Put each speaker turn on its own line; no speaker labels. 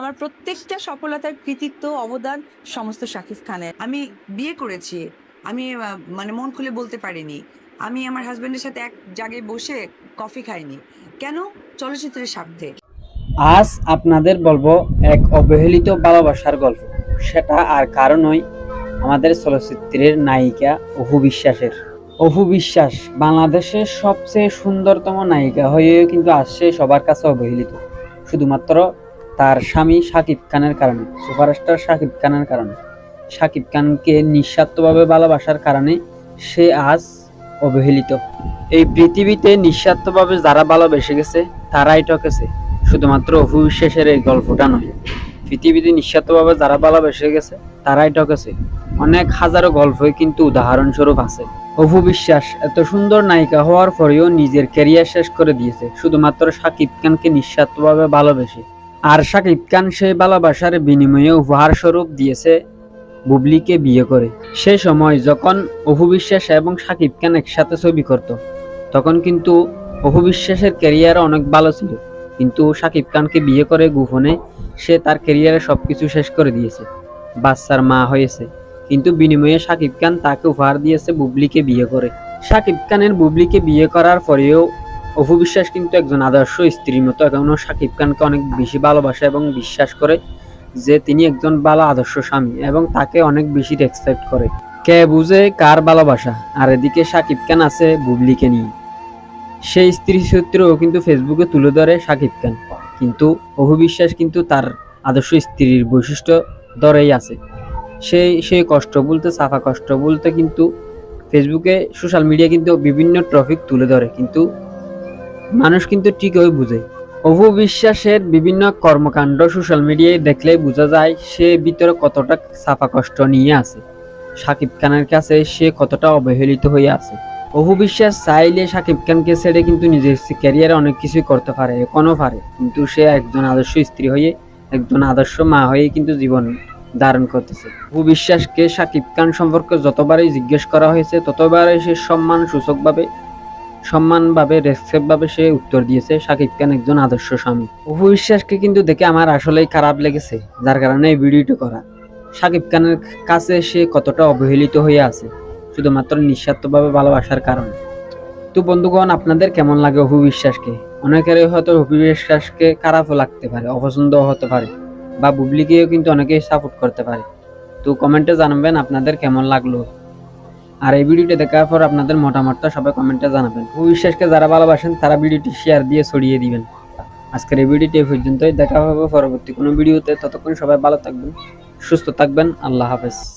আমার প্রত্যেকটা সফলতার কৃতিত্ব অবদান সমস্ত শাকিব খানের।
আমি বিয়ে করেছি। আমি মানে মন খুলে বলতে পারিনি। আমি আমার হাসব্যান্ডের সাথে এক জায়গায় বসে কফি খাইনি। কেন? চলচ্চিত্রের স্বার্থে।
আজ আপনাদের বলবো এক অবহেলিত ভালোবাসার গল্প। সেটা আর কারো নয়, আমাদের চলচ্চিত্রের নায়িকা অপু বিশ্বাসের। অপু বিশ্বাস বাংলাদেশের সবচেয়ে সুন্দরতম নায়িকা হয়েও কিন্তু আসছে সবার কাছে অবহেলিত, শুধুমাত্র তার স্বামী শাকিব খানের কারণে, সুপারস্টার শাকিব খানের কারণে। শাকিব খানকে নিঃস্বার্থভাবে ভালোবাসার কারণে সে আজ অবহেলিত। এই পৃথিবীতে নিঃস্বার্থভাবে যারা ভালোবেসে গেছে তারাই ঠকেছে, শুধুমাত্র অপু বিশ্বাসের এই গল্পটা নয়। পৃথিবীতে নিঃস্বার্থভাবে যারা ভালোবেসে গেছে তারাই ঠকেছে, অনেক হাজারো গল্পই কিন্তু উদাহরণস্বরূপ আছে। অপু বিশ্বাস এত সুন্দর নায়িকা হওয়ার পরেও নিজের ক্যারিয়ার শেষ করে দিয়েছে শুধুমাত্র শাকিব খানকে নিঃস্বার্থভাবে ভালোবেসে। আর শাকিব খান সেই ভালোবাসার বিনিময়ে উপহার স্বরূপ দিয়েছে বুবলিকে বিয়ে করে। সেই সময় যখন অপু বিশ্বাস এবং শাকিব খান একসাথে ছবি করত, তখন কিন্তু অপু বিশ্বাসের ক্যারিয়ার অনেক ভালো ছিল, কিন্তু শাকিব খানকে বিয়ে করে গোপনে সে তার ক্যারিয়ারে সবকিছু শেষ করে দিয়েছে, বাচ্চার মা হয়েছে। কিন্তু বিনিময়ে শাকিব খান তাকে উপহার দিয়েছে বুবলিকে বিয়ে করে। শাকিব খানের বুবলিকে বিয়ে করার পরেও অপু বিশ্বাস কিন্তু একজন আদর্শ স্ত্রীর মতো এখনো শাকিব খানকে অনেক বেশি ভালোবাসে এবং বিশ্বাস করে যে তিনি একজন ভালো আদর্শ স্বামী এবং তাকে অনেক বেশি রেসপেক্ট করে। কে বুঝে কার ভালোবাসা। আর এদিকে শাকিব খান আছে বুবলিকে নিয়ে, সেই স্ত্রী সূত্রেও কিন্তু ফেসবুকে তুলে ধরে শাকিব খান, কিন্তু অপু বিশ্বাস কিন্তু তার আদর্শ স্ত্রীর বৈশিষ্ট্য ধরেই আছে। সেই কষ্ট বলতে, সাফা কষ্ট বলতে কিন্তু ফেসবুকে সোশ্যাল মিডিয়া কিন্তু বিভিন্ন টপিক তুলে ধরে, কিন্তু মানুষ কিন্তু ঠিকই বুঝে। অপু বিশ্বাসের বিভিন্ন কর্মকাণ্ড সোশ্যাল মিডিয়ায় দেখলেই বোঝা যায় সে ভিতরে কতটা সাফা কষ্ট নিয়ে আছে, শাকিব খানের কাছে সে কতটা অবহেলিত হয়ে আছে। অপু বিশ্বাস চাইলে শাকিব খানকে ছেড়ে কিন্তু নিজের ক্যারিয়ারে অনেক কিছুই করতে পারে, এখনো পারে, কিন্তু সে একজন আদর্শ স্ত্রী হয়ে, একজন আদর্শ মা হয়ে কিন্তু জীবন ধারণ করতেছে। অপু বিশ্বাসকে শাকিব খান সম্পর্কে যতবারই জিজ্ঞেস করা হয়েছে ততবারই সে সম্মানভাবে রেসপেক্টভাবে সে উত্তর দিয়েছে শাকিব খান একজন আদর্শ স্বামী। অপু বিশ্বাসকে কিন্তু দেখে আমার আসলেই খারাপ লেগেছে, যার কারণে এই ভিডিওটি করা। শাকিব খানের কাছে সে কতটা অবহেলিত হয়ে আছে শুধুমাত্র নিঃস্বার্থভাবে ভালোবাসার কারণে। তো বন্ধুগণ, আপনাদের কেমন লাগে অপু বিশ্বাসকে? অনেকেরই হয়তো অপু বিশ্বাসকে খারাপও লাগতে পারে, অপছন্দও হতে পারে, বা বুবলিকেও কিন্তু অনেকেই সাপোর্ট করতে পারে। তো কমেন্টে জানাবেন আপনাদের কেমন লাগলো। আর এই ভিডিওটি দেখার পর আপনাদের মতামতটা সবাই কমেন্টে জানাবেন। অপু বিশ্বাসকে যারা ভালোবাসেন তারা ভিডিওটি শেয়ার দিয়ে ছড়িয়ে দিবেন। আজকের এই ভিডিওটি এই পর্যন্তই, দেখা হবে পরবর্তী কোনো ভিডিওতে। ততক্ষণ সবাই ভালো থাকবেন, সুস্থ থাকবেন। আল্লাহ হাফেজ।